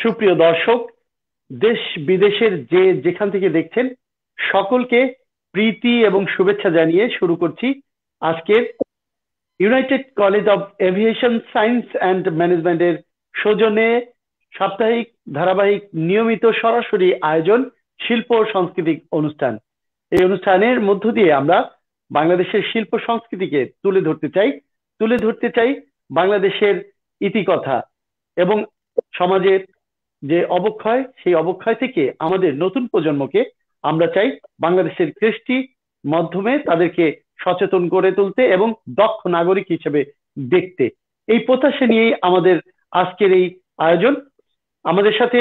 সুপ্রিয় দর্শক, দেশ বিদেশের যে যেখান থেকে দেখছেন সকলকে প্রীতি এবং শুভেচ্ছা জানিয়ে শুরু করছি আজকের United college of aviation science and ম্যানেজমেন্টের সৌজন্যে সাপ্তাহিক ধারাবাহিক নিয়মিত সরাসরি আয়োজন শিল্প ও সাংস্কৃতিক অনুষ্ঠান। এই অনুষ্ঠানের মধ্য দিয়ে আমরা বাংলাদেশের শিল্প সংস্কৃতিকে তুলে ধরতে চাই বাংলাদেশের ইতিকথা এবং সমাজের যে অবক্ষয়, সেই অবক্ষয় থেকে আমাদের নতুন প্রজন্মকে আমরা চাই বাংলাদেশের কৃষ্টি মাধ্যমে তাদেরকে সচেতন করে তুলতে এবং দক্ষ নাগরিক হিসেবে দেখতে। এই প্রত্যাশা নিয়েই আমাদের আজকের এই আয়োজন। আমাদের সাথে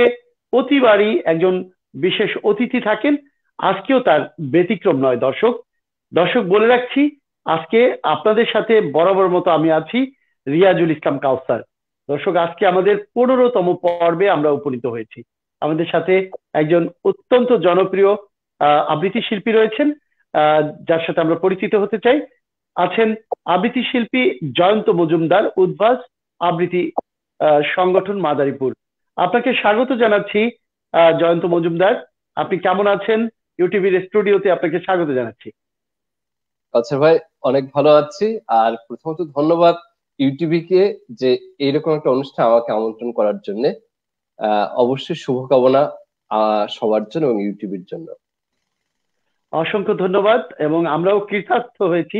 প্রতিবারই একজন বিশেষ অতিথি থাকেন, আজকেও তার ব্যতিক্রম নয়। দর্শক বলে রাখছি, আজকে আপনাদের সাথে বরাবর মতো আমি আছি, রিয়াজুল ইসলাম কাউসার। দর্শক, আজকে আমাদের 15তম পর্বে আমরা উপনীত হয়েছি। আমাদের সাথে একজন অত্যন্ত জনপ্রিয় আবৃত্তি শিল্পী রয়েছেন, যার সাথে আমরা পরিচিত হতে চাই। আছেন আবৃত্তি শিল্পী জয়ন্ত মজুমদার, উদ্ভাস আবৃত্তি সংগঠন মাদারীপুর। আপনাকে স্বাগত জানাচ্ছি জয়ন্ত মজুমদার। আপনি কেমন আছেন? ইউটিভির স্টুডিওতে আপনাকে স্বাগত জানাচ্ছি। আচ্ছা ভাই, অনেক ভালো আছি। আর প্রথমত ধন্যবাদ ইউটিভিকে যে এইরকম একটা অনুষ্ঠান আমাকে আমন্ত্রণ করার জন্য। অবশ্যই শুভকামনা সবার জন্য এবং ইউটিভির জন্য। অসংখ্য ধন্যবাদ, এবং আমরাও কৃতার্থ হয়েছি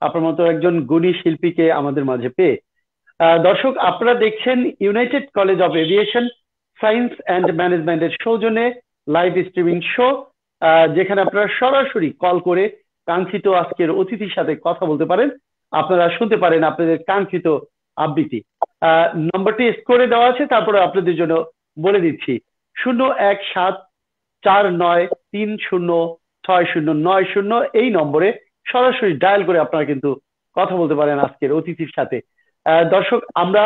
আপনার মতো একজন গুণী শিল্পীকে আমাদের মাঝে পেয়ে। দর্শক, আপনারা দেখছেন United college of aviation science and ম্যানেজমেন্টের সৌজন্যে লাইভ স্ট্রিমিং শো, যেখানে আপনারা সরাসরি কল করে কাঙ্ক্ষিত আজকের অতিথির সাথে কথা বলতে পারেন, আপনারা শুনতে পারেন আপনাদের কাঙ্ক্ষিত আবৃত্তি। নম্বরটি স্কোরে দেওয়া আছে, তারপরে আপনাদের জন্য বলে দিচ্ছি 01749306090। এই নম্বরে সরাসরি ডায়াল করে আপনারা কিন্তু কথা বলতে পারেন আজকের অতিথির সাথে। দর্শক, আমরা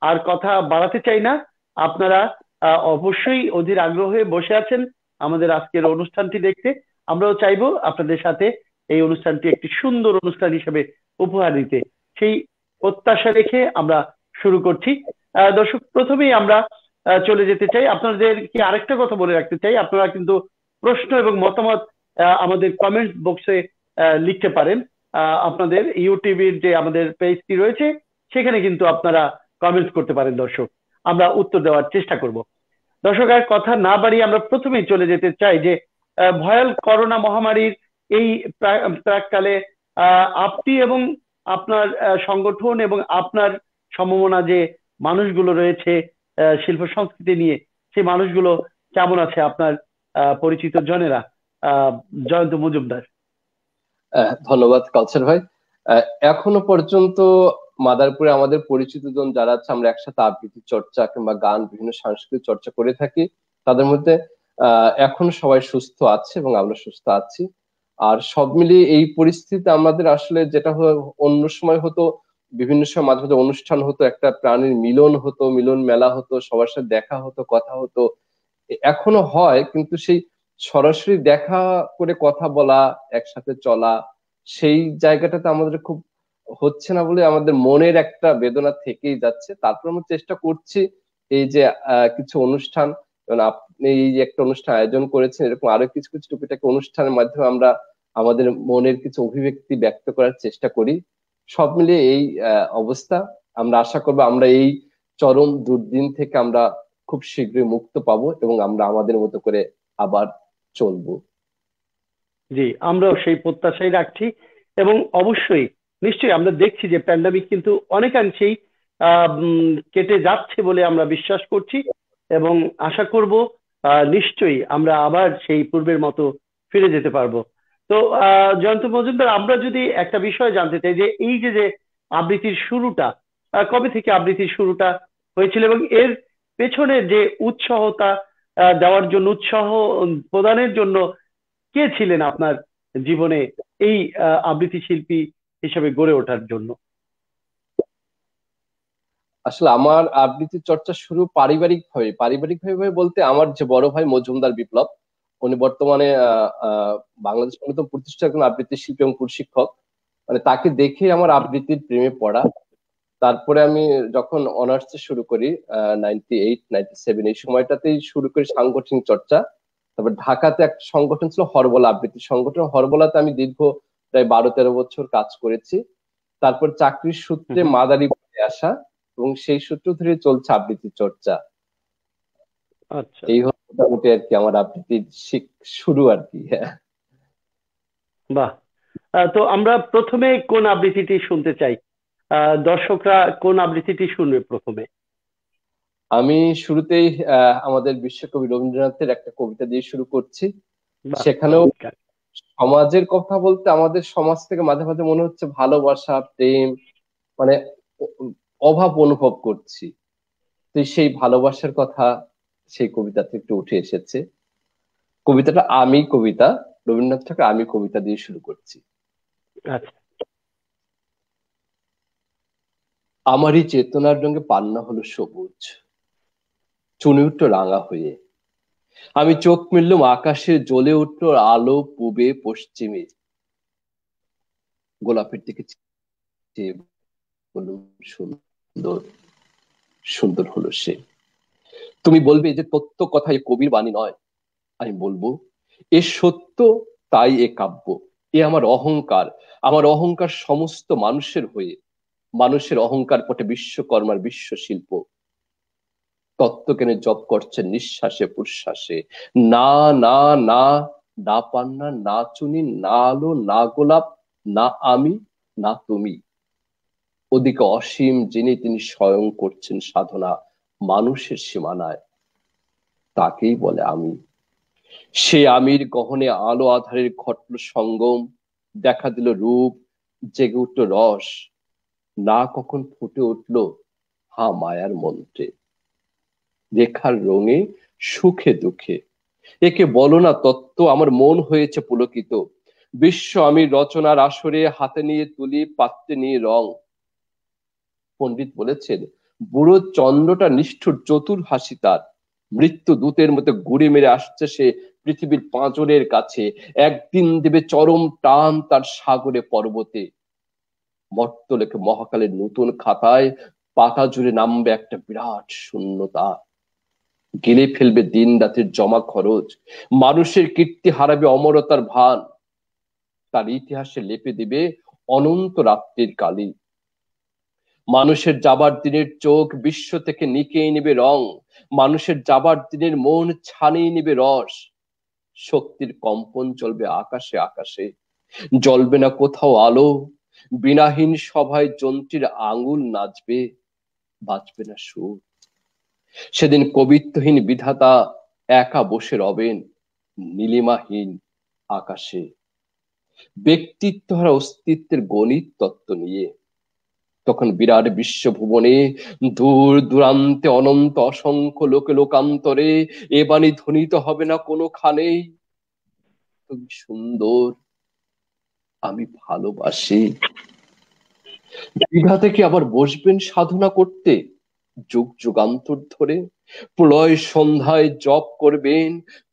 আর কথা বাড়াতে চাই না। আপনারা অবশ্যই অধীর আগ্রহে বসে আছেন আমাদের আজকের অনুষ্ঠানটি দেখতে। আমরাও চাইবো আপনাদের সাথে এই অনুষ্ঠানটি একটি সুন্দর অনুষ্ঠান হিসেবে উপহার দিতে। সেই প্রত্যাশা রেখে আমরা শুরু করছি। দর্শক, প্রথমেই আমরা চলে যেতে চাই, আপনাদেরকে আরেকটা কথা বলে রাখতে চাই, আপনারা কিন্তু প্রশ্ন এবং মতামত আমাদের কমেন্ট বক্সে লিখতে পারেন। আপনাদের ইউটিভির যে আমাদের পেজটি রয়েছে সেখানে কিন্তু আপনারা কমেন্টস করতে পারেন। দর্শক, আমরা উত্তর দেওয়ার চেষ্টা করব। দর্শক, আর কথা না বাড়িয়ে আমরা প্রথমেই চলে যেতে চাই যে ভয়াল করোনা মহামারীর এই প্রাককালে আপনি এবং আপনার সংগঠন এবং আপনার সমমনা যে মানুষগুলো রয়েছে শিল্প সংস্কৃতি নিয়ে, সেই মানুষগুলো কেমন আছে আপনার পরিচিত জনেরা? জয়ন্ত মজুমদার। ধন্যবাদ কালচার ভাই। এখনো পর্যন্ত মাদারপুরে আমাদের পরিচিত জন যারা আছে, আমরা একসাথে আবৃত্তি চর্চা কিংবা গান বিভিন্ন সাংস্কৃতিক চর্চা করে থাকি, তাদের মধ্যে এখন সবাই সুস্থ আছে এবং আমরা সুস্থ আছি। আর সব মিলিয়ে এই পরিস্থিতিতে আমাদের আসলে যেটা অন্য সময় হতো, বিভিন্ন সময় মাঝে মাঝে অনুষ্ঠান হতো, একটা প্রাণীর মিলন হতো, মিলন মেলা হতো, সবার সাথে দেখা হতো, কথা হতো, এখনো হয়, কিন্তু সেই সরাসরি দেখা করে কথা বলা, একসাথে চলা, সেই জায়গাটাতে আমাদের খুব হচ্ছে না বলে আমাদের মনের একটা বেদনা থেকেই যাচ্ছে। তারপর আমরা চেষ্টা করছি এই যে কিছু অনুষ্ঠান, আপনি এই যে একটা অনুষ্ঠান আয়োজন করেছেন, এরকম আরো কিছু কিছু টুকিটাকি অনুষ্ঠানের মাধ্যমে আমরা আমাদের মনের কিছু অভিব্যক্তি ব্যক্ত করার চেষ্টা করি। সব মিলিয়ে এই অবস্থা। আমরা আশা করবো আমরা এই চরম দুর্দিন থেকে আমরা খুব শীঘ্রই মুক্ত পাবো এবং আমরা আমাদের মতো করে আবার চলবো। জি, আমরাও সেই প্রত্যাশাই রাখছি, এবং অবশ্যই নিশ্চয়ই আমরা দেখছি যে প্যান্ডামিক কিন্তু অনেকাংশেই কেটে যাচ্ছে বলে আমরা বিশ্বাস করছি, এবং আশা করব নিশ্চয়ই আমরা আবার সেই পূর্বের মতো ফিরে যেতে পারবো। তো জয়ন্ত মজুমদার, আমরা যদি একটা বিষয় জানতে চাই যে এই যে যে আবৃত্তির শুরুটা, কবে থেকে আবৃত্তির শুরুটা হয়েছিল, এবং এর পেছনে যে উৎসাহতা দেওয়ার জন্য, উৎসাহ প্রদানের জন্য কে ছিলেন আপনার জীবনে এই আবৃত্তি শিল্পী হিসেবে গড়ে ওঠার জন্য? আসলে আমার আবৃত্তি চর্চা শুরু পারিবারিক ভাবে বলতে আমার যে বড় ভাই মজুমদার বিপ্লব, উনি বর্তমানে বাংলাদেশ অন্যতম প্রতিষ্ঠা একজন আবৃত্তি শিল্পী এবং প্রশিক্ষক। মানে তাকে দেখে আমার আবৃত্তির প্রেমে পড়া। তারপরে আমি যখন অনার্স শুরু করি 98-97 এই সময়টাতেই শুরু করি সাংগঠনিক চর্চা। তারপর ঢাকাতে একটা সংগঠন ছিল হরবলা আবৃত্তি সংগঠন, হরবলাতে আমি দীর্ঘ প্রায় 12-13 বছর কাজ করেছি। তারপর চাকরির সূত্রে মাদারীপুরে আসা, এবং সেই সূত্র ধরে চলছে আবৃত্তি চর্চা। আচ্ছা, এই হলো মোটামুটি আর কি আমার আবৃত্তির শুরু আর কি। হ্যাঁ, বাহ। তো আমরা প্রথমে কোন আবৃত্তিটি শুনতে চাই? দর্শকরা কোন আবৃত্তিটি শুনবে প্রথমে? আমি শুরুতেই আমাদের বিশ্বকবি রবীন্দ্রনাথের একটা কবিতা দিয়ে শুরু করছি। বাহ, সেখানেও চমৎকার। সমাজের কথা বলতে আমাদের সমাজ থেকে মাঝে মাঝে মনে হচ্ছে ভালোবাসা, প্রেম, মানে অভাব অনুভব করছি। তো সেই ভালোবাসার কথা সেই কবিতাতে একটু উঠে এসেছে। কবিতাটা আমি কবিতা, রবীন্দ্রনাথ ঠাকুর আমি কবিতা দিয়ে শুরু করছি। আচ্ছা। আমারই চেতনার রঙে পান্না হলো সবুজ, চুনে উঠল রাঙা হয়ে। আমি চোখ মেললুম আকাশে, জ্বলে উঠল আলো পূবে পশ্চিমে। গোলাপের দিকে চেয়ে বললুম সুন্দর, সুন্দর হলো সে। তুমি বলবে যে তত্ত্ব কথা এ কবির বাণী নয়। আমি বলবো এ সত্য, তাই এ কাব্য। এ আমার অহংকার, আমার অহংকার সমস্ত মানুষের হয়ে। মানুষের অহংকার পটে বিশ্বকর্মার বিশ্ব শিল্প। তত্ত্বজ্ঞানে জপ করছেন নিঃশ্বাসে প্রশ্বাসে। না না না, না পান্না, না চুনি, না আলো, না গোলাপ, না আমি, না তুমি। ওদিকে অসীম যিনি, তিনি স্বয়ং করছেন সাধনা মানুষের সীমানায়, তাকেই বলে আমি। সে আমির গহনে আলো আধারের ঘটল সঙ্গম, দেখা দিল রূপ, জেগে উঠল রস, না কখন ফুটে উঠল হা মায়ার মন্ত্রে। রেখার রঙে, সুখে দুঃখে, একে বলো না তত্ত্ব, আমার মন হয়েছে পুলকিত। বিশ্ব আমি রচনার আসরে হাতে নিয়ে তুলি, পাত্রে নিয়ে রং। পণ্ডিত বলেছেন বুড়ো চন্দ্রটা নিষ্ঠুর, চতুর হাসি তার। মৃত্যু দূতের মতো গুড়ি মেরে আসছে সে পৃথিবীর পাঁজরের কাছে। একদিন দেবে চরম টান তার সাগরে পর্বতে। মর্তলোকে মহাকালের নতুন খাতায় পাতা জুড়ে নামবে একটা বিরাট শূন্যতা। গিলে ফেলবে দিন রাতের জমা খরচ, মানুষের কীর্তি হারাবে অমরতার ভান। তার ইতিহাসে লেপে দিবে অনন্ত রাত্রির কালি। মানুষের যাবার দিনের চোখ বিশ্ব থেকে নিকেই নেবে রং, মানুষের যাবার দিনের মন ছানিয়ে নেবে রস। শক্তির কম্পন চলবে আকাশে আকাশে, জ্বলবে না কোথাও আলো। বিনাহীন সভায় যন্ত্রীর আঙুল নাচবে, বাজবে না সুর। সেদিন কবিত্বহীন বিধাতা একা বসে রবেন নীলিমাহীন আকাশে, ব্যক্তিত্ব হারা অস্তিত্বের গণিত তত্ত্ব নিয়ে। তখন বিরাট বিশ্বভুবনে, দূর দূরান্তে অনন্ত অসংখ্য লোকে লোকান্তরে এ বাণী ধ্বনিত হবে না কোনোখানেই, তুমি সুন্দর, আমি ভালোবাসি। বিধা থেকে আবার বসবেন সাধনা করতে, যুগ যুগান্তর ধরে প্রলয় সন্ধ্যায় জপ করবেন,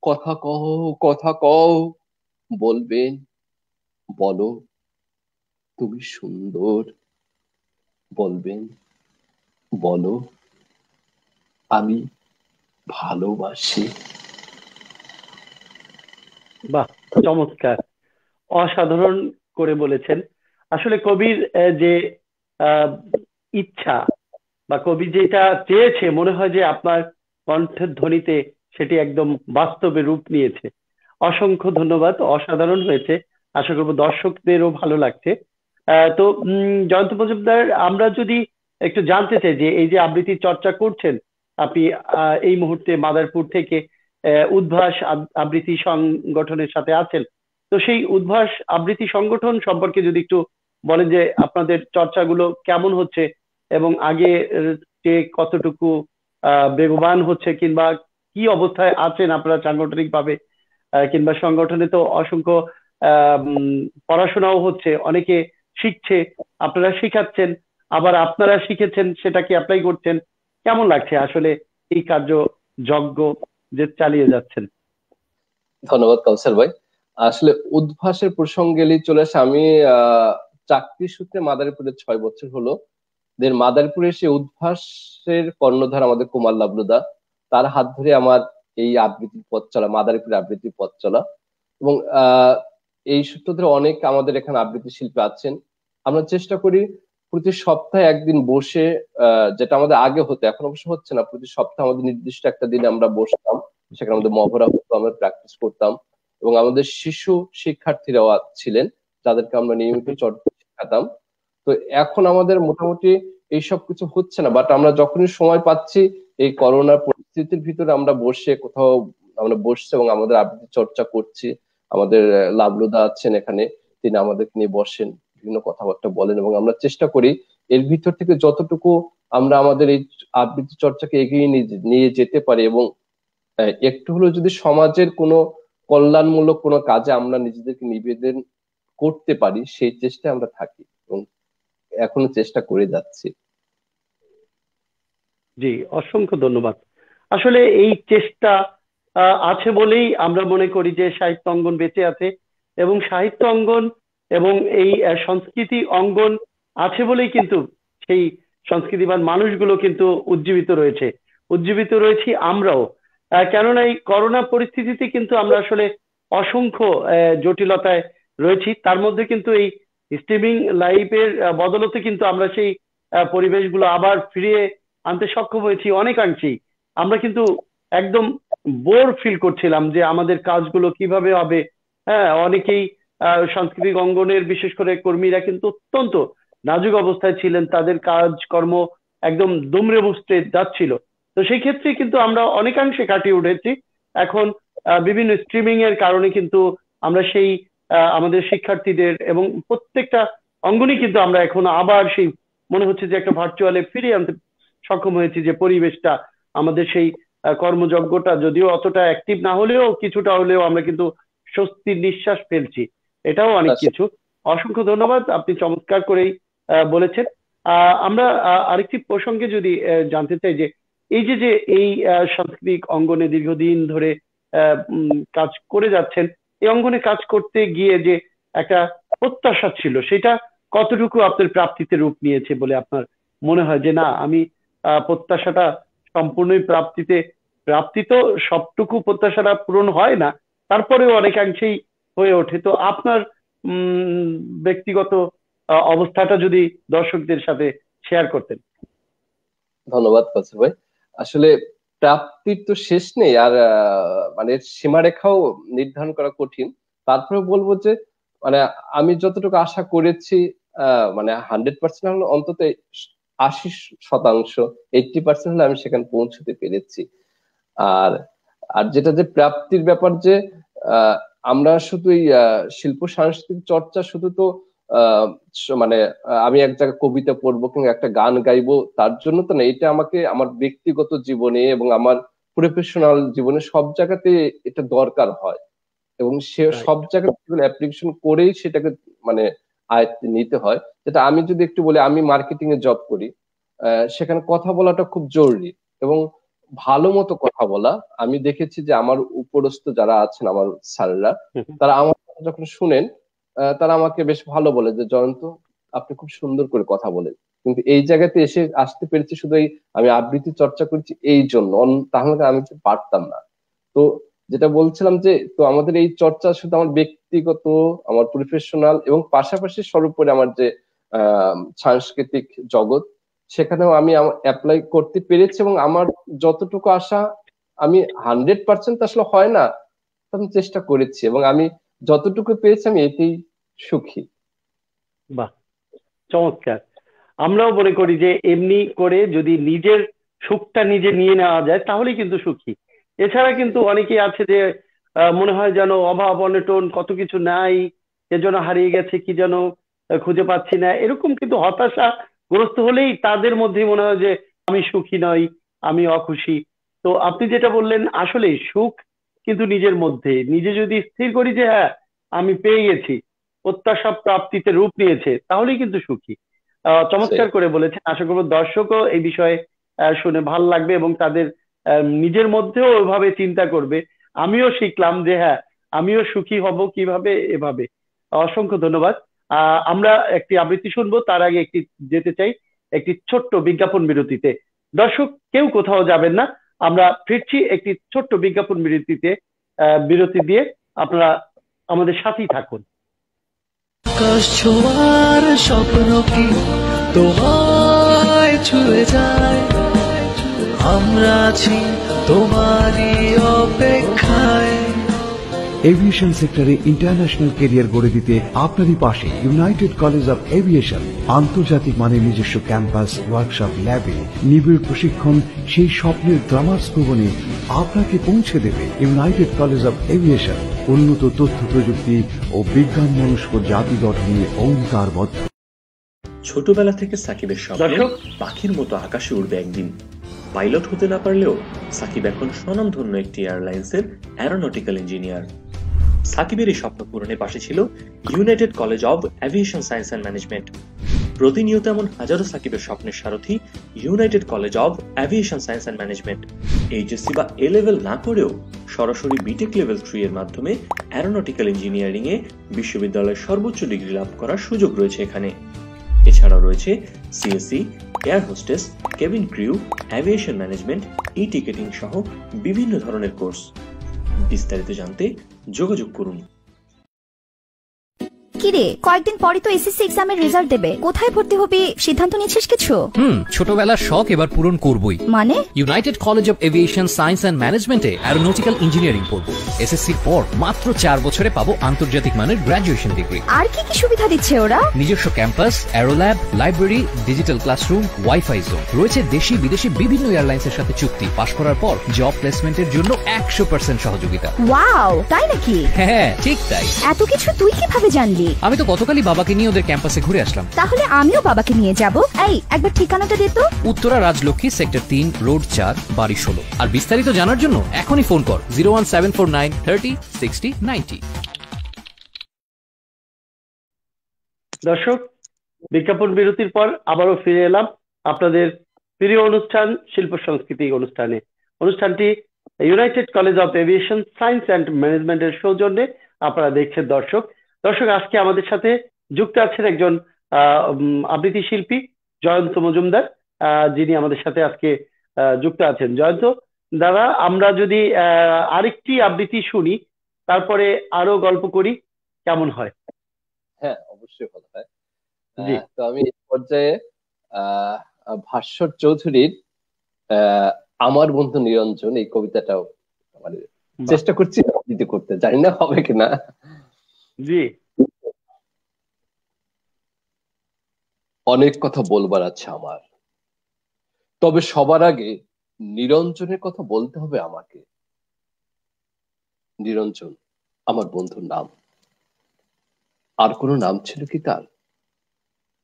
কথা কও, কথা কও, বলবেন বলো তুমি সুন্দর, বলবেন বলো আমি ভালোবাসি। বাহ, চমৎকার, অসাধারণ করে বলেছেন। আসলে কবির যে আহ, ইচ্ছা বা কবি যেটা চেয়েছে, মনে হয় যে আপনার কণ্ঠের ধ্বনিতে সেটি একদম বাস্তবে রূপ নিয়েছে। অসংখ্য ধন্যবাদ, অসাধারণ হয়েছে। আশা করবো দর্শকদেরও ভালো লাগছে। তো জয়ন্ত মজুমদার, আমরা যদি একটু জানতে চাই যে এই যে আবৃত্তি চর্চা করছেন আপনি, এই মুহূর্তে মাদারপুর থেকে উদ্ভাস আবৃত্তি সংগঠনের সাথে আছেন। তো সেই উদ্ভাস আবৃত্তি সংগঠন সম্পর্কে যদি একটু বলেন যে আপনাদের চর্চাগুলো কেমন হচ্ছে, এবং আগে যে কতটুকু বেগবান হচ্ছে, কিংবা কি অবস্থায় আছেন আপনারা সাংগঠনিক ভাবে, কিংবা সংগঠনে তো অসংখ্য পড়াশোনাও হচ্ছে, অনেকে শিখছে, আপনারা শিখাচ্ছেন, আবার আপনারা শিখেছেন সেটাকে অ্যাপ্লাই করছেন। কেমন লাগছে আসলে এই কার্য যজ্ঞ যে চালিয়ে যাচ্ছেন? ধন্যবাদ কাউসার ভাই। আসলে উদ্ভাসের প্রসঙ্গে এলেই চলে আসে। আমি চাকরি সূত্রে মাদারীপুরে 6 বছর হলো। দেন মাদারীপুরে সে উদ্ভাসের কর্ণধার আমাদের কুমার লাবলুদা, তার হাত ধরে আমার এই আবৃত্তির পথ চলা, মাদারীপুরে আবৃত্তির পথ চলা। এবং এই সূত্র ধরে অনেক আমাদের এখানে আবৃত্তি শিল্পী আছেন। আমরা চেষ্টা করি প্রতি সপ্তাহে একদিন বসে, যেটা আমাদের আগে হতো, এখন অবশ্য হচ্ছে না, প্রতি সপ্তাহে আমাদের নির্দিষ্ট একটা দিনে আমরা বসতাম, সেখানে আমাদের মহড়া হতো, আমরা প্র্যাকটিস করতাম। এবং আমাদের শিশু শিক্ষার্থীরাও ছিলেন যাদেরকে আমরা নিয়মিত চর্চা শেখাতাম। তো এখন আমাদের মোটামুটি এইসব কিছু হচ্ছে না, বাট আমরা যখনই সময় পাচ্ছি এই করোনার পরিস্থিতির ভিতরে আমরা বসে কোথাও আমরা বসছি এবং আমাদের আবৃত্তি চর্চা করছি। আমাদের লাবলুদা আছেন এখানে, তিনি আমাদেরকে নিয়ে বসেন, বিভিন্ন কথাবার্তা বলেন, এবং আমরা চেষ্টা করি এর ভিতর থেকে যতটুকু আমরা আমাদের এই আবৃত্তি চর্চাকে এগিয়ে নিয়ে যেতে পারি, এবং একটু হলেও যদি সমাজের কোনো কল্যাণমূলক কোনো কাজে আমরা নিজেদেরকে নিবেদন করতে পারি, সেই চেষ্টায় আমরা থাকি এবং এখনো চেষ্টা করে যাচ্ছি। জি, অসংখ্য ধন্যবাদ। আসলে এই চেষ্টা আছে বলেই আমরা মনে করি যে সাহিত্য অঙ্গন বেঁচে আছে, এবং সাহিত্য অঙ্গন এবং এই সংস্কৃতি অঙ্গন আছে বলেই কিন্তু সেই সংস্কৃতিবান মানুষগুলো কিন্তু উজ্জীবিত রয়েছি আমরাও। কেননা এই করোনা পরিস্থিতিতে কিন্তু আমরা আসলে অসংখ্য জটিলতায় রয়েছি। তার মধ্যে কিন্তু এই স্ট্রিমিং লাইভের বদলতে কিন্তু আমরা সেই পরিবেশগুলো আবার ফিরিয়ে আনতে সক্ষম হয়েছি অনেকাংশেই। আমরা কিন্তু একদম বোর ফিল করছিলাম যে আমাদের কাজগুলো কিভাবে হবে। হ্যাঁ, অনেকেই সাংস্কৃতিক অঙ্গনের বিশেষ করে কর্মীরা কিন্তু অত্যন্ত নাজুক অবস্থায় ছিলেন, তাদের কাজকর্ম একদম দুমড়ে মুচড়ে যাচ্ছিল। তো সেই ক্ষেত্রে কিন্তু আমরা অনেকাংশে কাটিয়ে উঠেছি। এখন বিভিন্ন স্ট্রিমিং এর কারণে কিন্তু আমরা সেই আমাদের শিক্ষার্থীদের এবং প্রত্যেকটা অঙ্গনই কিন্তু আমরা এখন আবার সেই মনে হচ্ছে যে একটা ভার্চুয়ালে ফিরিয়ে আনতে সক্ষম হয়েছি, যে পরিবেশটা আমাদের সেই কর্মযজ্ঞটা যদিও অতটা অ্যাক্টিভ না হলেও কিছুটা হলেও আমরা কিন্তু স্বস্তির নিঃশ্বাস ফেলছি। এটাও অনেক কিছু। অসংখ্য ধন্যবাদ, আপনি চমৎকার করেই বলেছেন। আমরা আরেকটি প্রসঙ্গে যদি জানতে চাই যে এই যে যে এই সাংস্কৃতিক অঙ্গনে দীর্ঘদিন ধরে কাজ করে যাচ্ছেন, এই অঙ্গনে কাজ করতে গিয়ে যে একটা প্রত্যাশা ছিল, সেটা কতটুকু আপনার প্রাপ্তিতে রূপ নিয়েছে বলে আপনার মনে হয়? যে না, আমি প্রত্যাশাটা সম্পূর্ণই প্রাপ্তি তো সবটুকু প্রত্যাশাটা পূরণ হয় না, তারপরেও অনেকাংশেই হয়ে ওঠে। তো আপনার ব্যক্তিগত অবস্থাটা যদি দর্শকদের সাথে শেয়ার করতেন। ধন্যবাদ কাছে ভাই। আসলে প্রাপ্তির তো শেষ নেই, আর মানে সীমারেখাও নির্ধারণ করা কঠিন। তারপরে বলবো যে মানে আমি যতটুকু আশা করেছি, মানে 100% হলে অন্তত 80%, 80% হলে আমি সেখানে পৌঁছতে পেরেছি। আর আর যেটা যে প্রাপ্তির ব্যাপার, যে আমরা শুধু এই শিল্প সাংস্কৃতিক চর্চা শুধু তো মানে আমি এক জায়গায় কবিতা পড়বো কিংবা একটা গান গাইবো তার জন্য তো না, এটা আমাকে আমার ব্যক্তিগত জীবনে এবং আমার প্রফেশনাল জীবনে সব জায়গাতে এটা দরকার হয়, এবং সে সব জায়গায় অ্যাপ্লিকেশন করেই সেটাকে মানে আয়ত্তে নিতে হয়। যেটা আমি যদি একটু বলি, আমি মার্কেটিং এ জব করি, সেখানে কথা বলাটা খুব জরুরি, এবং ভালো মতো কথা বলা। আমি দেখেছি যে আমার উপরস্থ যারা আছেন, আমার স্যাররা, তারা আমার কথা যখন শুনেন, তারা আমাকে বেশ ভালো বলে যে জয়ন্ত, আপনি খুব সুন্দর করে কথা বলেন। কিন্তু এই জায়গাতে এসে আসতে পেরেছি শুধু এই আমি আবৃত্তি চর্চা করছি এই জন্য, তাহলে আমি পারতাম না। তো যেটা বলছিলাম যে তো আমাদের এই চর্চা শুধু আমার ব্যক্তিগত, আমার প্রফেশনাল, এবং পাশাপাশি সর্বোপরি আমার যে সাংস্কৃতিক জগৎ, সেখানেও আমি অ্যাপ্লাই করতে পেরেছি, এবং আমার যতটুকু আশা, আমি 100% আসলে হয় না, আমি চেষ্টা করেছি, এবং আমি যতটুকু পেয়েছি আমি এতেই সুখী। বাহ, চমৎকার। আমরাও মনে করি যে এমনি করে যদি নিজের সুখটা নিজে নিয়ে নেওয়া যায় তাহলেই কিন্তু সুখী। এছাড়া কিন্তু অনেকেই আছে যে মনে হয় যেন অভাব অনটন কত কিছু নাই, কে যেন হারিয়ে গেছে, কি যেন খুঁজে পাচ্ছি না, এরকম কিন্তু হতাশা গ্রস্ত হলেই তাদের মধ্যেই মনে হয় যে আমি সুখী নই, আমি অখুশি। তো আপনি যেটা বললেন, আসলে সুখ কিন্তু নিজের মধ্যে, নিজে যদি স্থির করি যে হ্যাঁ আমি পেয়ে গেছি, প্রত্যাশা প্রাপ্তিতে রূপ নিয়েছে, তাহলেই কিন্তু সুখী। চমৎকার করে বলেছেন। আশা করবো দর্শকও এই বিষয়ে শুনে ভাল লাগবে এবং তাদের নিজের মধ্যেও ওইভাবে চিন্তা করবে। আমিও শিখলাম যে হ্যাঁ, আমিও সুখী হব কিভাবে, এভাবে। অসংখ্য ধন্যবাদ। আমরা একটি আবৃত্তি শুনবো, তার আগে একটি যেতে চাই একটি ছোট্ট বিজ্ঞাপন বিরতিতে। দর্শক কেউ কোথাও যাবেন না, আমরা ফিরছি একটি ছোট্ট বিজ্ঞাপন বিরতি দিয়ে। আপনারা আমাদের সাথেই থাকুন। আকাশ ছোঁয়ার স্বপ্ন কি তোমায় ছুঁয়ে যায়? আমরা আছি তোমারই অপেক্ষায়। এভিয়েশন সেক্টরে ইন্টারন্যাশনাল ক্যারিয়ার গড়ে দিতে আপনারই পাশে ইউনাইটেড কলেজ অফ এভিয়েশন। আন্তর্জাতিক মানের নিজস্ব ক্যাম্পাস, ওয়ার্কশপ, ল্যাবে নিবিড় প্রশিক্ষণ, সেই স্বপ্নের গ্রামার্স ভবনে আপনাকে পৌঁছে দেবে ইউনাইটেড কলেজ অফ এভিয়েশন। উন্নত তথ্য প্রযুক্তি ও বিজ্ঞান মনস্ক জাতি গঠনে অঙ্গীকারবদ্ধ। ছোটবেলা থেকে সাকিবের স্বপ্ন পাখির মতো আকাশে উড়বে একদিন। পাইলট হতে না পারলেও সাকিব এখন স্বনামধন্য একটি এয়ারলাইন্সের অ্যারোনটিক্যাল ইঞ্জিনিয়ার। সাকিবের এই স্বপ্ন পূরণের পাশে ছিল United college of aviation science and management. প্রতিনিয়ত এমন হাজারো সাকিবের স্বপ্নের সারথি United college of aviation science and management. HSC বা এ লেভেল না করেও সরাসরি বিটেক লেভেল 3 এর মাধ্যমে অ্যারোনটিক্যাল ইঞ্জিনিয়ারিং এ বিশ্ববিদ্যালয়ের সর্বোচ্চ ডিগ্রি লাভ করার সুযোগ রয়েছে এখানে। এছাড়াও রয়েছে CSC, air hostess, cabin crew, aviation management, e ticketing সহ বিভিন্ন ধরনের কোর্স। বিস্তারিত জানতে যোগাযোগ করুন। কিরে, কয়েকদিন পরে তো এসএসসি এক্সামের রেজাল্ট দেবে, কোথায় ভর্তি হবি সিদ্ধান্ত নিয়েছিস কিছু? ছোটবেলার শখ এবার পূরণ করবই। মানে? United college of aviation science and ম্যানেজমেন্টে অ্যারোনটিক্যাল ইঞ্জিনিয়ারিং পড়বো। এসএসসির পর মাত্র 4 বছরে পাবো আন্তর্জাতিক মানের গ্রাজুয়েশন ডিগ্রি। আর কি কি সুবিধা দিচ্ছে ওরা? নিজস্ব campus, aerolab, library, digital classroom, wifi zone রয়েছে। দেশি বিদেশি বিভিন্ন এয়ারলাইন্সের সাথে চুক্তি। পাশ করার পর জব প্লেসমেন্টের জন্য 100% সহযোগিতা। ওয়াও, তাই নাকি? হ্যাঁ, ঠিক তাই। এত কিছু তুই কিভাবে জানলি? আমি তো গতকালই বাবাকে নিয়ে ওদের ক্যাম্পাসে ঘুরে আসলাম। তাহলে আমিও বাবাকে নিয়ে যাব। এই, একবার ঠিকানাটা দে তো। উত্তরা রাজলক্ষ্মী, সেক্টর 3, রোড 4, বাড়ি 16। আর বিস্তারিত জানার জন্য এখনই ফোন কর 01749 30 60 90। দর্শক, বিজ্ঞাপন বিরতির পর আবারও ফিরে এলাম আপনাদের প্রিয় অনুষ্ঠান শিল্প সংস্কৃতি অনুষ্ঠানটি United college of aviation science and ম্যানেজমেন্টের সৌজন্যে আপনারা দেখছেন। দর্শক, আজকে আমাদের সাথে যুক্ত আছেন একজন আবৃত্তি শিল্পী জয়ন্ত মজুমদার, যিনি আমাদের সাথে আজকে যুক্ত আছেন। জয়ন্ত দাদা, আমরা যদি আরেকটি আবৃত্তি শুনি, তারপরে আরো গল্প করি, কেমন হয়? হ্যাঁ, অবশ্যই ভালো হয়। তো আমি এই পর্যায়ে ভাস্বর চৌধুরীর আমার বন্ধু নিরঞ্জন এই কবিতাটাও মানে চেষ্টা করছি আবৃত্তি করতে, জানি না হবে কিনা। জি। অনেক কথা বলবার আছে আমার, তবে সবার আগে নিরঞ্জনের কথা বলতে হবে আমাকে। নিরঞ্জন আমার বন্ধুর নাম। আর কোনো নাম ছিল কি তার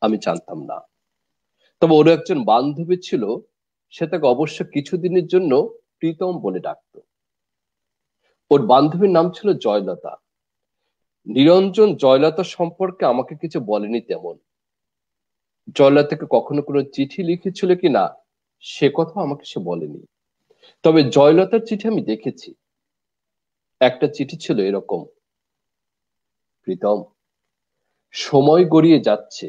আমি জানতাম না। তবে ওর একজন বান্ধবী ছিল, সে তাকে অবশ্য কিছুদিনের জন্য প্রীতম বলে ডাকত। ওর বান্ধবীর নাম ছিল জয়লতা। নিরঞ্জন জয়লতা সম্পর্কে আমাকে কিছু বলেনি তেমন। জয়লতাকে কখনো কোনো চিঠি লিখেছিল কিনা সে কথা আমাকে সে বলেনি। তবে জয়লতার চিঠি আমি দেখেছি। একটা চিঠি ছিল এরকম: প্রীতম, সময় গড়িয়ে যাচ্ছে,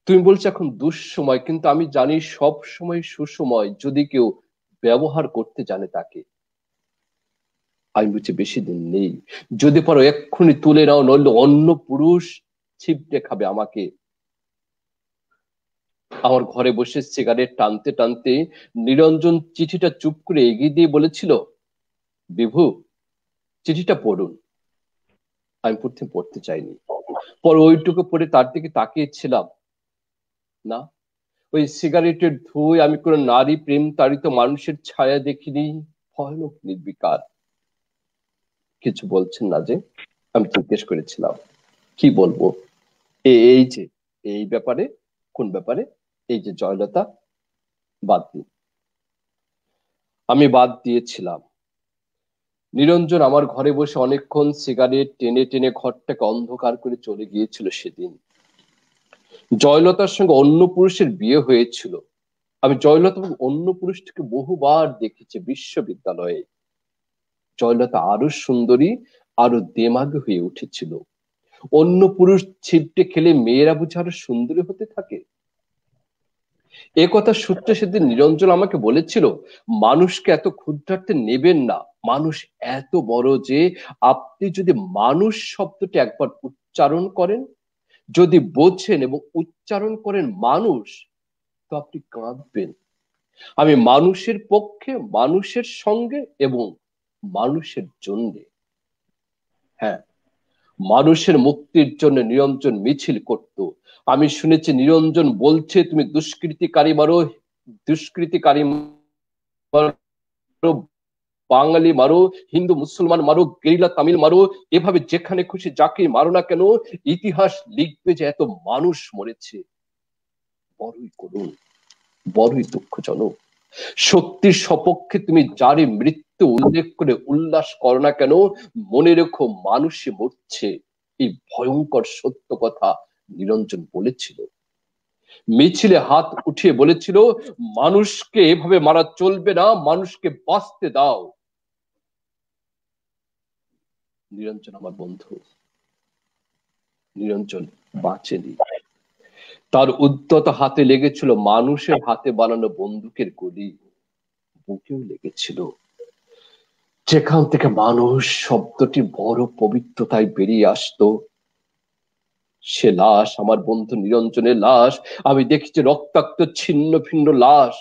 তুমি বলছো এখন দুঃসময়, কিন্তু আমি জানি সব সময় সুসময় যদি কেউ ব্যবহার করতে জানে তাকে। আমি বুঝি বেশি দিন নেই, যদি পারো এক্ষুনি তুলে নাও, নইলে অন্য পুরুষ ছিপটে খাবে আমাকে। আমার ঘরে বসে সিগারেট টানতে টানতে নিরঞ্জন চিঠিটা চুপ করে এগিয়ে দিয়ে বলেছিল, বিভু, চিঠিটা পড়ুন। আমি পড়তে চাইনি। পরে ওইটুকু পড়ে তার দিকে তাকিয়েছিলাম। না, ওই সিগারেটের ধুঁই আমি কোনো নারী প্রেম তাড়িত মানুষের ছায়া দেখিনি। ভয়ানক নির্বিকার। কিছু বলছেন না যে? আমি জিজ্ঞেস করেছিলাম। কি বলবো? এই যে এই ব্যাপারে। কোন ব্যাপারে? এই যে জয়লতা। বাদ দিন। আমি বাদ দিয়েছিলাম। নিরঞ্জন আমার ঘরে বসে অনেকক্ষণ সিগারেট টেনে টেনে ঘরটাকে অন্ধকার করে চলে গিয়েছিল সেদিন। জয়লতার সঙ্গে অন্য পুরুষের বিয়ে হয়েছিল। আমি জয়লতা এবং অন্য পুরুষটিকে বহুবার দেখেছি বিশ্ববিদ্যালয়ে। জয়লতা আরো সুন্দরী, আরো দেমাগে হয়ে উঠেছিল। অন্য পুরুষ ছিপটে খেলে মেয়েরা বুঝে আরো সুন্দরী হতে থাকে। এ কথা সূত্রে সেদিন নিরঞ্জন আমাকে বলেছিল, মানুষকে এত ক্ষুদ্রার্থে নেবেন না, মানুষ এত বড় যে আপনি যদি মানুষ শব্দটি একবার উচ্চারণ করেন, যদি বোঝেন এবং উচ্চারণ করেন মানুষ, তো আপনি কাঁদবেন। আমি মানুষের পক্ষে, মানুষের সঙ্গে এবং মানুষের জন্য। হ্যাঁ, মানুষের মুক্তির জন্য নিরঞ্জন মিছিল করত। আমি শুনেছি নিরঞ্জন বলছে, তুমি দুষ্কৃতিকারী মারো, দুষ্কৃতিকারী মারো, বাঙালি মারো, হিন্দু মুসলমান মারো, গেরিলা তামিল মারো, এভাবে যেখানে খুশি যাকে মারো না কেন, ইতিহাস লিখবে যে এত মানুষ মরেছে। বড়ই করুণ, বড়ই দুঃখজনক। শক্তির সপক্ষে তুমি যারই মৃত্যু উল্লেখ করে উল্লাস করো না কেন, মনে রেখো মানুষই মরছে। এই ভয়ঙ্কর সত্য কথা নিরঞ্জন বলেছিল। মিছিলে হাত উঠিয়ে বলেছিল, মানুষকে এভাবে মারা চলবে না, মানুষকে বাঁচতে দাও। নিরঞ্জন আমার বন্ধু, নিরঞ্জন বাঁচেনি। তার উদ্যত হাতে লেগেছিল মানুষের হাতে বানানো বন্দুকের গুলি, বুকেও লেগেছিল। যেখান থেকে মানুষ শব্দটি বড় পবিত্রতায় বেরিয়ে আসতো, সে লাশ, আমার বন্ধু নিরঞ্জনের লাশ, আমি দেখেছি রক্তাক্ত ছিন্ন ভিন্ন লাশ।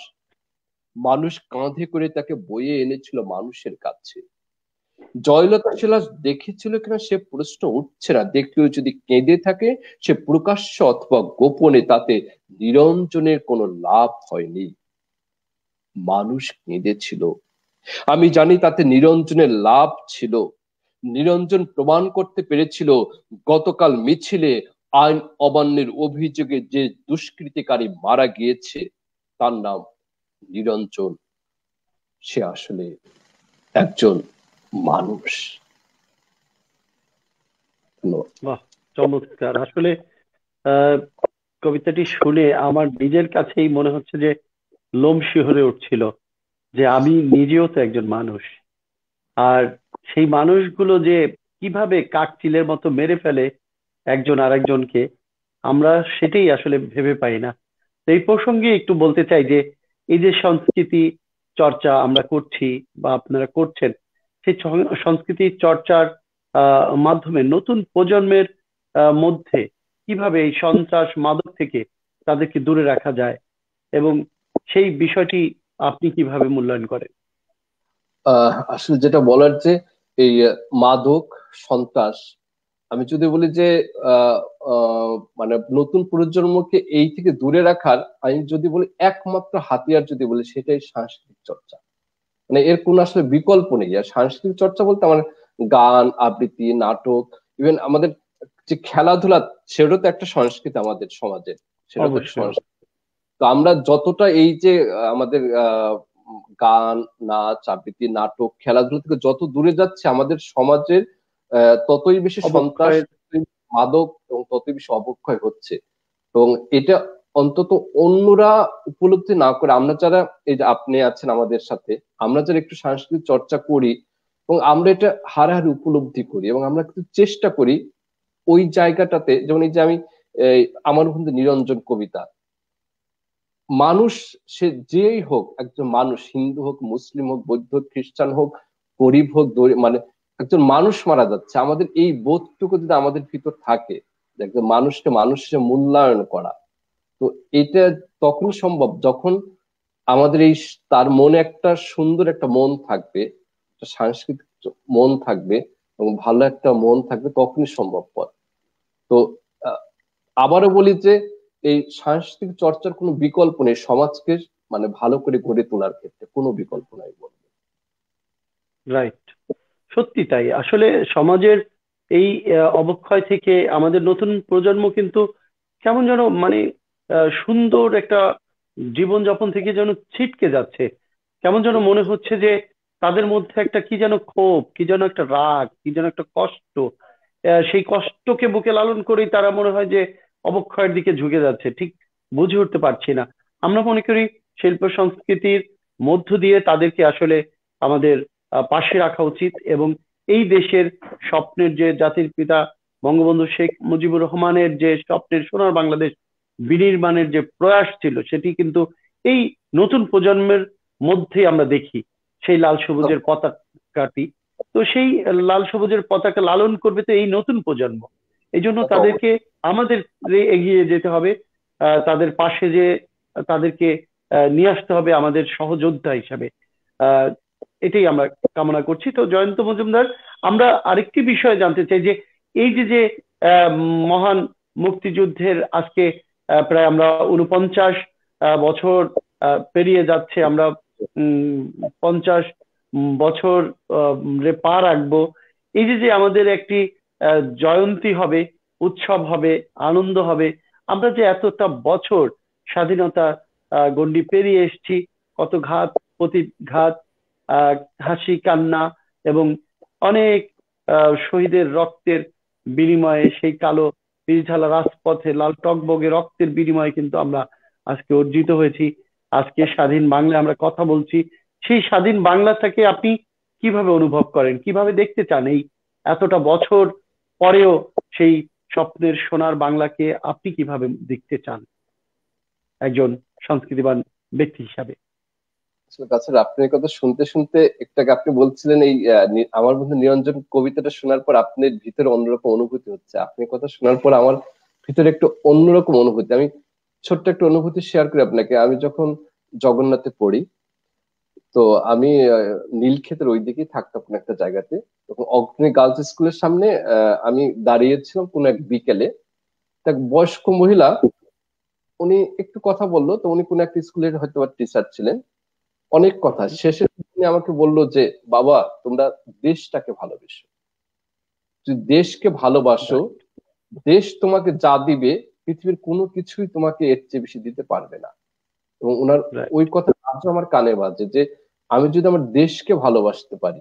মানুষ কাঁধে করে তাকে বয়ে এনেছিল মানুষের কাছে। জয়লতা সে লাশ দেখেছিল কিনা সে প্রশ্ন উঠছে না। দেখলেও যদি কেঁদে থাকে, সে প্রকাশ্য অথবা গোপনে, তাতে নিরঞ্জনের কোনো লাভ হয়নি। মানুষ কেঁদেছিল, আমি জানি তাতে নিরঞ্জনের লাভ ছিল। নিরঞ্জন প্রমাণ করতে পেরেছিল গতকাল মিছিলে আইন অমান্যের অভিযোগে যে দুষ্কৃতিকারী মারা গিয়েছে তার নাম নিরঞ্জন, সে আসলে একজন মানুষ। বাহ, চমৎকার। আসলে কবিতাটি শুনে আমার নিজের কাছেই মনে হচ্ছে যে লোম শিহরে উঠছিল, যে আমি নিজেও তো একজন মানুষ। আর সেই মানুষগুলো যে কিভাবে কাকচিলের মতো মেরে ফেলে একজন আরেকজনকে, আমরা সেটাই আসলে ভেবে পাই না। তো এই প্রসঙ্গে একটু বলতে চাই যে এই যে সংস্কৃতি চর্চা আমরা করছি বা আপনারা করছেন, সেই সংস্কৃতি চর্চার মাধ্যমে নতুন প্রজন্মের মধ্যে কিভাবে এই সন্ত্রাস মাদক থেকে তাদেরকে দূরে রাখা যায়, এবং সেই বিষয়টি আপনি কিভাবে মূল্যায়ন করেন? আসলে যেটা বলার যে এই মাদক সন্ত্রাস, আমি যদি বলি যে মানে নতুন প্রজন্মকে এই থেকে দূরে রাখার, আমি যদি বলি একমাত্র হাতিয়ার যদি বলি, সেটাই সাংস্কৃতিক চর্চা। মানে এর কোন আসলে বিকল্প নেই। আর সাংস্কৃতিক চর্চা বলতে আমার গান, আবৃত্তি, নাটক, ইভেন আমাদের যে খেলাধুলা, সেটাও তো একটা সংস্কৃতি আমাদের সমাজের, সেটা তো সংস্কৃতি। তো আমরা যতটা এই যে আমাদের গান, নাচ, আবৃত্তি, নাটক, খেলাধুলা থেকে যত দূরে যাচ্ছে আমাদের সমাজের, ততই বেশি সন্ত্রাস, মাদক এবং ততই বেশি অবক্ষয় হচ্ছে। এবং এটা অন্তত অন্যরা উপলব্ধি না করে, আমরা যারা, এই যে আপনি আছেন আমাদের সাথে, আমরা যারা একটু সাংস্কৃতিক চর্চা করি এবং আমরা এটা হারাহারি উপলব্ধি করি এবং আমরা কিন্তু চেষ্টা করি ওই জায়গাটাতে, যেমন এই যে আমি আমার বন্ধু নিরঞ্জন কবিতা, মানুষ সে যেই হোক, একজন মানুষ, হিন্দু হোক, মুসলিম হোক, বৌদ্ধ হোক, খ্রিস্টান হোক, গরিব হোক, মানে একজন মানুষ মারা যাচ্ছে, আমাদের এই বোধটুকু যদি আমাদের ভিতর থাকে, একজন মানুষকে মানুষের মূল্যায়ন করা, তো এটা তখন সম্ভব যখন আমাদের এই তার মনে একটা সুন্দর একটা মন থাকবে, একটা সাংস্কৃতিক মন থাকবে এবং ভালো একটা মন থাকবে, তখনই সম্ভবপর। তো আবারও বলি যে এই সাংস্কৃতিক চর্চার কোনো বিকল্প নেই সমাজকে মানে ভালো করে গড়ে তোলার ক্ষেত্রে, কোনো বিকল্প নাই বলবো। রাইট, সত্যি তাই। আসলে সমাজের এই অবক্ষয় থেকে আমাদের নতুন প্রজন্ম কিন্তু কেমন যেন মানে সুন্দর একটা জীবনযাপন থেকে যেন ছিটকে যাচ্ছে। কেমন যেন মনে হচ্ছে যে তাদের মধ্যে একটা কি যেন ক্ষোভ, কি যেন একটা রাগ, কি যেন একটা কষ্ট, সেই কষ্টকে বুকে লালন করেই তারা মনে হয় যে অবক্ষয়ের দিকে ঝুঁকে যাচ্ছে। ঠিক বুঝে উঠতে পারছি না। আমরা মনে করি শিল্প সংস্কৃতির মধ্য দিয়ে তাদেরকে আসলে আমাদের পাশে রাখা উচিত, এবং এই দেশের স্বপ্নের যে জাতির পিতা বঙ্গবন্ধু শেখ মুজিবুর রহমানের যে স্বপ্নের সোনার বাংলাদেশ বিনির্মাণের যে প্রয়াস ছিল সেটি কিন্তু এই নতুন প্রজন্মের মধ্যে আমরা দেখি, সেই লাল সবুজের পতাকাটি। তো সেই লাল সবুজের পতাকা লালন করবে তো এই নতুন প্রজন্ম। এই জন্য তাদেরকে আমাদের এগিয়ে যেতে হবে, তাদের পাশে যে তাদেরকে নিয়ে আসতে হবে আমাদের সহযোদ্ধা হিসাবে। এটাই আমরা কামনা করছি। তো জয়ন্ত মজুমদার, আমরা আরেকটি বিষয় জানতে চাই যে এই যে মহান মুক্তিযুদ্ধের আজকে প্রায় আমরা 49 বছর পেরিয়ে যাচ্ছে, আমরা 50 বছর পা রাখবো। এই যে আমাদের একটি জয়ন্তী হবে, উৎসব হবে, আনন্দ হবে, আমরা যে এতটা বছর স্বাধীনতা গণ্ডি পেরিয়ে এসেছি, কত ঘাত প্রতিঘাত, হাসি কান্না এবং অনেক শহীদের রক্তের বিনিময়ে, সেই কালো পিছালা রাজপথে লাল টকবগে রক্তের বিনিময়ে কিন্তু আমরা আজকে অর্জিত হয়েছি। আজকে স্বাধীন বাংলা আমরা কথা বলছি। সেই স্বাধীন বাংলাটাকে আপনি কিভাবে অনুভব করেন, কিভাবে দেখতে চান? এই এতটা বছর পরেও সেই স্বপ্নের সোনার বাংলাকে আপনি কিভাবে দেখতে চান একজন সংস্কৃতিবান ব্যক্তি হিসাবে? আপনার কথা শুনতে শুনতে একটা আপনি বলছিলেন এই আমার বন্ধু নিরঞ্জন কবিতাটা শোনার পর আপনার ভিতরে অন্যরকম অনুভূতি হচ্ছে। আপনি কথা শোনার পর আমার ভিতরে একটু অন্যরকম অনুভূতি। আমি ছোট্ট একটা অনুভূতি শেয়ার করি আপনাকে। আমি যখন জগন্নাথে পড়ি, তো আমি নীলক্ষেতের ওই দিকেই থাকতাম কোন একটা জায়গাতে। তখন অগ্নি গার্লস স্কুলের সামনে আমি দাঁড়িয়েছিলাম কোন এক বিকেলে। এক বয়স্ক মহিলা, উনি একটু কথা বললো। তো উনি কোন একটা স্কুলের হয়তো টিচার ছিলেন। অনেক কথা শেষে তিনি আমাকে বললো যে, বাবা তোমরা দেশটাকে ভালোবেসো, যদি দেশকে ভালোবাসো, দেশ তোমাকে যা দিবে পৃথিবীর কোনো কিছুই তোমাকে এর চেয়ে বেশি দিতে পারবে না। এবং ওনার ওই কথা আজও আমার কানে বাজে যে আমি যদি আমার দেশকে ভালোবাসতে পারি,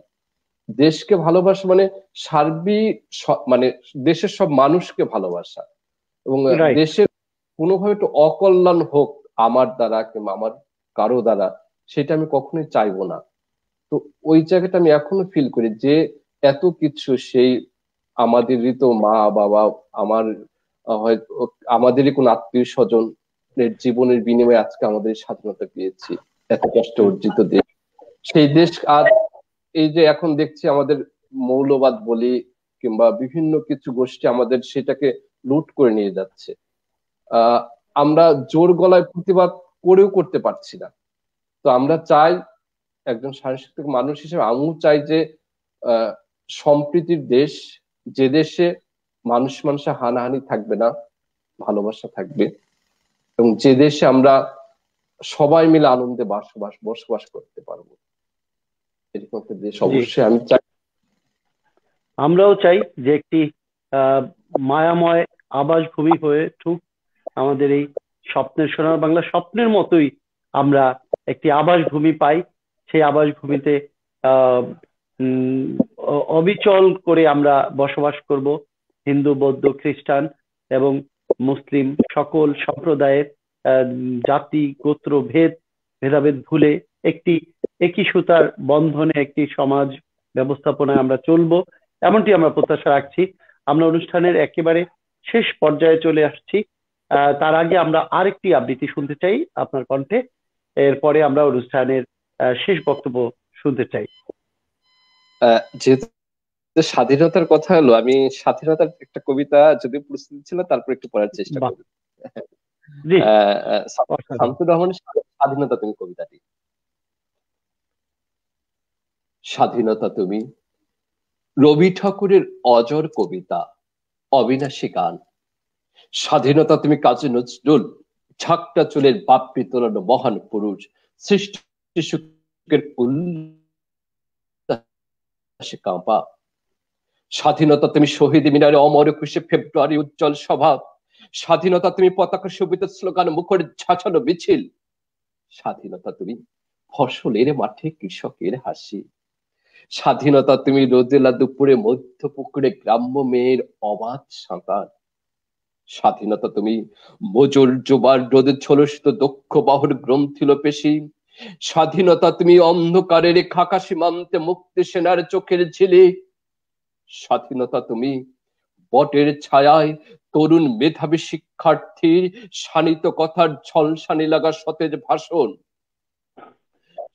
দেশকে ভালোবাসা মানে সার্বিক মানে দেশের সব মানুষকে ভালোবাসা, এবং দেশের কোনোভাবে একটু অকল্যাণ হোক আমার দ্বারা কিংবা আমার কারো দ্বারা, সেটা আমি কখনোই চাইবো না। তো ওই জায়গাটা আমি এখনো ফিল করি যে এত কিছু সেই আমাদেরই তো মা বাবা, আমার হয়তো আমাদেরই কোন আত্মীয় স্বজনের জীবনের বিনিময়ে আজকে আমাদের স্বাধীনতা পেয়েছি, এত কষ্ট অর্জিত দেশ। সেই দেশ আর এই যে এখন দেখছি আমাদের মৌলবাদ বলি কিংবা বিভিন্ন কিছু গোষ্ঠী আমাদের সেটাকে লুট করে নিয়ে যাচ্ছে। আমরা জোর গলায় প্রতিবাদ করেও করতে পারছি না। তো আমরা চাই, একজন সাংস্কৃতিক মানুষ হিসেবে আমিও চাই যে সম্প্রীতির দেশ, যে দেশে মানুষে হানাহানি থাকবে না, ভালোবাসা থাকবে, এবং যে দেশে আমরা সবাই মিলে আনন্দে বসবাস করতে পারবো, এরকম একটা দেশ অবশ্যই আমি চাই। আমরাও চাই যে একটি মায়াময় আবাস ভূমি হয়ে উঠুক আমাদের এই স্বপ্নের সোনার বাংলা। স্বপ্নের মতোই আমরা একটি আবাস ভূমি পাই, সেই আবাস ভূমিতে অবিচল করে আমরা বসবাস করব। হিন্দু, বৌদ্ধ, খ্রিস্টান এবং মুসলিম সকল সম্প্রদায়ের জাতি গোত্র ভেদাভেদ ভুলে একই সুতার বন্ধনে একটি সমাজ ব্যবস্থাপনায় আমরা চলবো, এমনটি আমরা প্রত্যাশা রাখছি। আমরা অনুষ্ঠানের একেবারে শেষ পর্যায়ে চলে আসছি। তার আগে আমরা আরেকটি আবৃত্তি শুনতে চাই আপনার কণ্ঠে, এরপরে আমরা অনুষ্ঠানের শেষ বক্তব্য শুনতে চাই। যেহেতু স্বাধীনতার কথা হলো, আমি স্বাধীনতার একটা কবিতা যদি প্রস্তুতি ছিল তারপর একটু পড়ার চেষ্টা করি। শামসুর রহমানের স্বাধীনতা তুমি কবিতাটি। স্বাধীনতা তুমি রবি ঠাকুরের অজর কবিতা, অবিনাশী গান। স্বাধীনতা তুমি কাজী নজরুল ঝাঁকটা চুলের বাপ্পি তোলানো মহান পুরুষ, সৃষ্টি সুখের উল্লাসে কাঁপা। স্বাধীনতা তুমি শহীদ মিনারে অমর 21শে ফেব্রুয়ারি উজ্জ্বল সভা। স্বাধীনতা তুমি পতাকা শোভিত স্লোগান মুখর ঝাঁঝানো মিছিল। স্বাধীনতা তুমি ফসলের মাঠে কৃষকের হাসি। স্বাধীনতা তুমি রোদেলা দুপুরে মধ্য পুকুরে গ্রাম্য মেয়ের অবাধ সাঁতার। স্বাধীনতা তুমি মজুর যুবার রোদে ঝলসিত দক্ষ বাহুর গ্রন্থিল পেশি। স্বাধীনতা তুমি অন্ধকারের খাকা সীমান্তে মুক্তি সেনার চোখের ঝিলিক। স্বাধীনতা তুমি বটের ছায়ায় তরুণ মেধাবী শিক্ষার্থীর শানিত কথার ঝলসানি লাগা সতেজ ভাষণ।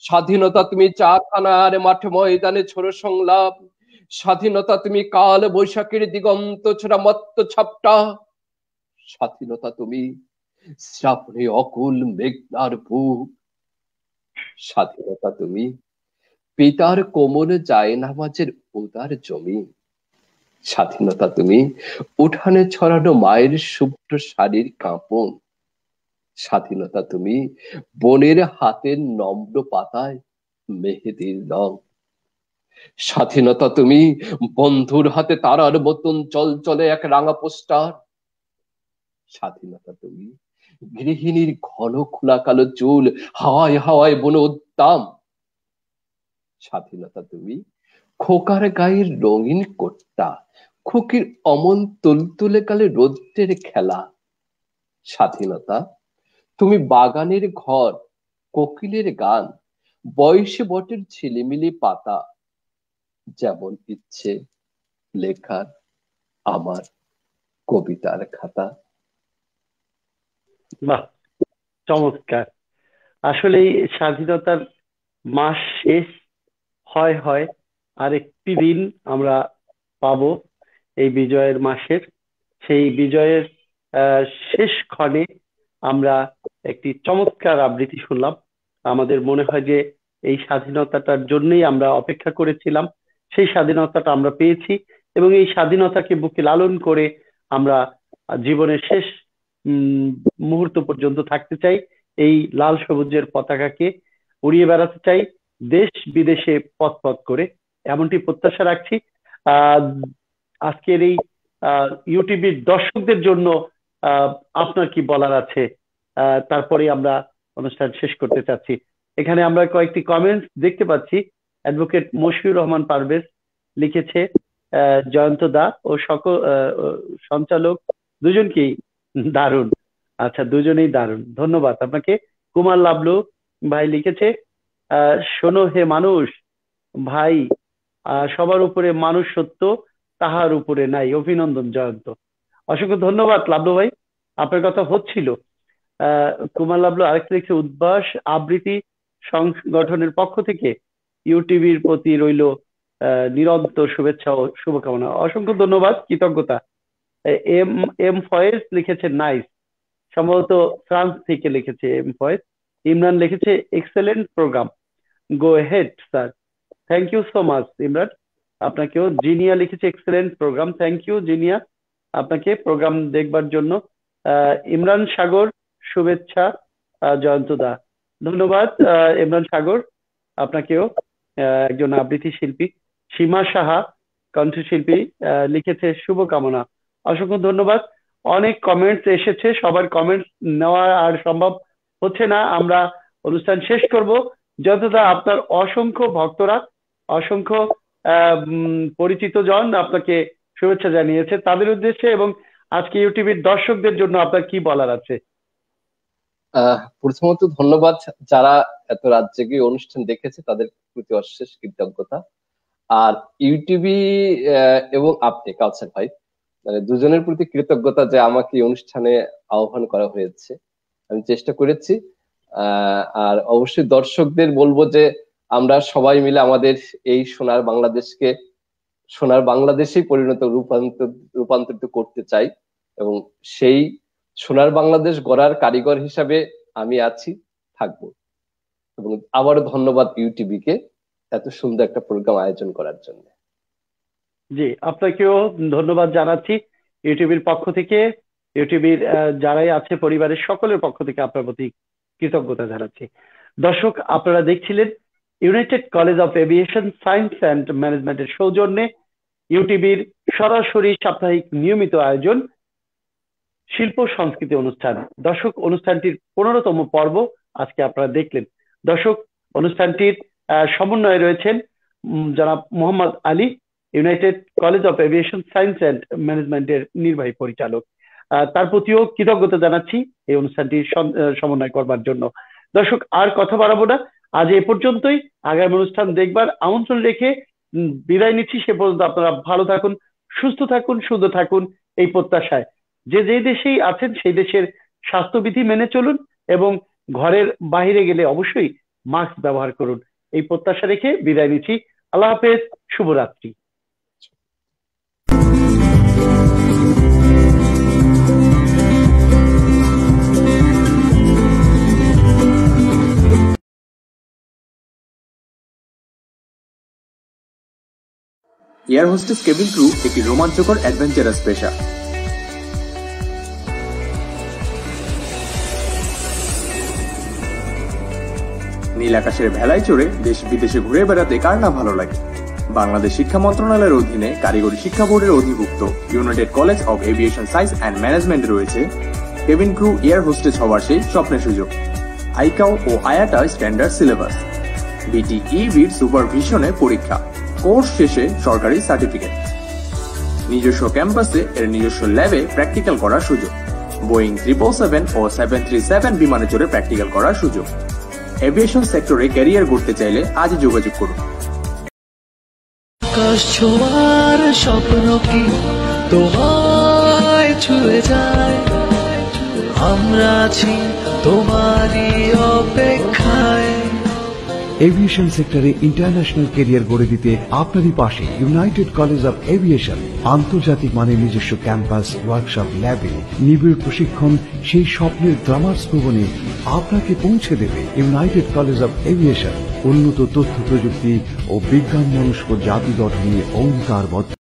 স্বাধীনতা তুমি চাখানার মাঠে ময়দানে ছোড়ো সংলাপ, স্বাধীনতা তুমি কাল বৈশাখীর দিগন্ত ছোড়া মত্ত ছাপটা, স্বাধীনতা তুমি শ্রাবণে অকুল মেঘনার বুক, স্বাধীনতা তুমি পিতার কোমল জায়নামাজের উদার জমি, স্বাধীনতা তুমি উঠানে ছড়ানো মায়ের শুভ্র শাড়ির কাঁপন, স্বাধীনতা তুমি বনের হাতের নম্র পাতায় মেহেদির রং, স্বাধীনতা তুমি বন্ধুর হাতে তারার মতন চল চলে এক রাঙা পোস্টার, স্বাধীনতা তুমি গৃহিণীর ঘন খোলা কালো চুল হাওয়ায় হাওয়ায় বন উদ্দাম, স্বাধীনতা তুমি খোকার গায়ের রঙিন কোট্টা, খুকির অমন তুলতুলে কালে রৌদ্রের খেলা, স্বাধীনতা তুমি বাগানের ঘর, কোকিলের গান, বয়সে বটের ঝিলিমিলি পাতা, যেমন ইচ্ছে লেখার আমার কবিতার খাতা। বাহ, চমৎকার। আসলেই স্বাধীনতার মাস শেষ হয় আর একটি দিন আমরা পাবো এই বিজয়ের মাসের। সেই বিজয়ের শেষ ক্ষণে আমরা একটি চমৎকার আবৃত্তি শুনলাম। আমাদের মনে হয় যে এই স্বাধীনতাটার জন্যই আমরা অপেক্ষা করেছিলাম, সেই স্বাধীনতাটা আমরা পেয়েছি এবং এই স্বাধীনতাকে বুকে লালন করে আমরা জীবনের শেষ মুহূর্ত পর্যন্ত থাকতে চাই। এই লাল সবুজের পতাকাকে উড়িয়ে বেড়াতে চাই দেশ বিদেশে পথ পথ করে, এমনটি প্রত্যাশা রাখছি। আজকের এই ইউটিভির দর্শকদের জন্য আপনার কি বলার আছে? তারপরে আমরা অনুষ্ঠান শেষ করতে চাচ্ছি। এখানে আমরা কয়েকটি কমেন্টস দেখতে পাচ্ছি। অ্যাডভোকেট মশিউর রহমান পারভেজ লিখেছে, জয়ন্ত দা ও সকল সঞ্চালক দুজনকেই দারুণ। আচ্ছা, দুজনেই দারুণ, ধন্যবাদ আপনাকে। কুমার লাবলু ভাই লিখেছে, শোনো হে মানুষ ভাই, সবার উপরে মানুষ সত্য, তাহার উপরে নাই, অভিনন্দন জয়ন্ত। অসংখ্য ধন্যবাদ লাবলু ভাই, আপনার কথা হচ্ছিল। কুমার লাবলু আরেকটা লিখছে, উদ্ভাস আবৃত্তি সংগঠনের পক্ষ থেকে ইউটিভির প্রতি রইল নিরন্তর শুভেচ্ছা ও শুভকামনা। অসংখ্য ধন্যবাদ, কৃতজ্ঞতা। এম ফয়েজ লিখেছে নাইস, সম্ভবত ফ্রান্স থেকে লিখেছে এম ফয়েজ। ইমরান লিখেছে excellent programme, go ahead sir. Thank you so much Imran, আপনাকেও। জিনিয়া লিখেছে excellent programme, thank you Zinia আপনাকে প্রোগ্রাম দেখবার জন্য। ইমরান সাগর শুভেচ্ছা জয়ন্ত দা, ধন্যবাদ ইমরান সাগর আপনাকেও, একজন আবৃত্তি শিল্পী। সীমা সাহা কণ্ঠশিল্পী লিখেছে শুভকামনা, অসংখ্য ধন্যবাদ। অনেক কমেন্টস এসেছে, সবার কমেন্টস নেওয়া আর সম্ভব হচ্ছে না, আমরা অনুষ্ঠান শেষ করব। যতটা আপনার অসংখ্য ভক্তরা, অসংখ্য পরিচিত জন আপনাকে শুভেচ্ছা জানিয়েছে, তাদের উদ্দেশ্যে এবং আজকে ইউটিভির দর্শকদের জন্য আপনার কি বলার আছে? প্রথমত ধন্যবাদ যারা এত রাত জেগে অনুষ্ঠান দেখেছে, তাদের প্রতি অশেষ কৃতজ্ঞতা। আর ইউটিভি এবং আপনি কাউসার ভাই, মানে দুজনের প্রতি কৃতজ্ঞতা যে আমাকে এই অনুষ্ঠানে আহ্বান করা হয়েছে, আমি চেষ্টা করেছি। আর অবশ্যই দর্শকদের বলবো যে আমরা সবাই মিলে আমাদের এই সোনার বাংলাদেশকে সোনার বাংলাদেশেই রূপান্তরিত করতে চাই, এবং সেই সোনার বাংলাদেশ গড়ার কারিগর হিসাবে আমি আছি, থাকবো। এবং আবারও ধন্যবাদ ইউটিভিকে এত সুন্দর একটা প্রোগ্রাম আয়োজন করার জন্য। জি, আপনাকেও ধন্যবাদ জানাচ্ছি ইউটিভির পক্ষ থেকে, ইউটিভির যারাই আছে পরিবারের সকলের পক্ষ থেকে আপনার প্রতি কৃতজ্ঞতা জানাচ্ছি। দর্শক, আপনারা দেখছিলেন United college of aviation science and ম্যানেজমেন্টের সৌজন্যে ইউটিভির সরাসরি সাপ্তাহিক নিয়মিত আয়োজন শিল্প সংস্কৃতি অনুষ্ঠান। দর্শক, অনুষ্ঠানটির 15তম পর্ব আজকে আপনারা দেখলেন। দর্শক, অনুষ্ঠানটির সমন্বয়ে রয়েছেন জনাব Mohammad Ali, United college of aviation science and ম্যানেজমেন্টের নির্বাহী পরিচালক। তার প্রতিও কৃতজ্ঞতা জানাচ্ছি এই অনুষ্ঠানটি সমন্বয় করবার জন্য। দর্শক, আর কথা বাড়াবো না, আজ এ পর্যন্তই। আগামী অনুষ্ঠান দেখবার আমন্ত্রণ রেখে বিদায় নিচ্ছি। সে পর্যন্ত আপনারা ভালো থাকুন, সুস্থ থাকুন, সুন্দর থাকুন এই প্রত্যাশায়। যে যে দেশেই আছেন সেই দেশের স্বাস্থ্যবিধি মেনে চলুন এবং ঘরের বাইরে গেলে অবশ্যই মাস্ক ব্যবহার করুন। এই প্রত্যাশা রেখে বিদায় নিচ্ছি। আল্লাহ হাফেজ, শুভরাত্রি। এয়ার হোস্টেস কেবিন ক্রু একটি রোমাঞ্চকর অ্যাডভেঞ্চারাস পেশা। নীল আকাশের ভেলায় চড়ে দেশ বিদেশে ঘুরে বেড়াতে কার না ভালো লাগে। বাংলাদেশ শিক্ষা মন্ত্রণালয়ের অধীনে কারিগরি শিক্ষা বোর্ডের অধিভুক্ত United college of aviation science and management রয়েছে কেবিন ক্রু এয়ার হোস্টেস হওয়ার সেই স্বপ্নের সুযোগ। আইকাও ও আয়াটা স্ট্যান্ডার্ড সিলেবাস, বিটিইবির সুপারভিশনে পরীক্ষা, কোর্স শেষে সরকারি সার্টিফিকেট, নিজস্ব ক্যাম্পাসে এর নিজস্ব ল্যাবে প্র্যাকটিক্যাল করার সুযোগ, বোয়িং 777 ও 737 বিমানে চড়ে প্র্যাকটিক্যাল করার সুযোগ। এভিয়েশন সেক্টরে ক্যারিয়ার গড়তে চাইলে আজই যোগাযোগ করুন। আকাশ ছোঁয়ার স্বপ্ন কি তোমায় ছুঁয়ে যায়, আমরা আছি তোমারই অপেক্ষায়। এভিয়েশন সেক্টরে ইন্টারন্যাশনাল ক্যারিয়ার গড়ে দিতে আপনারই পাশে ইউনাইটেড কলেজ অফ এভিয়েশন। আন্তর্জাতিক মানের নিজস্ব ক্যাম্পাস, ওয়ার্কশপ, ল্যাবে নিবিড় প্রশিক্ষণ, সেই স্বপ্নের গ্লামার্স ভবনে আপনাকে পৌঁছে দেবে ইউনাইটেড কলেজ অফ এভিয়েশন। উন্নত তথ্য প্রযুক্তি ও বিজ্ঞান মনস্ক জাতি গঠনে অঙ্গীকারবদ্ধ।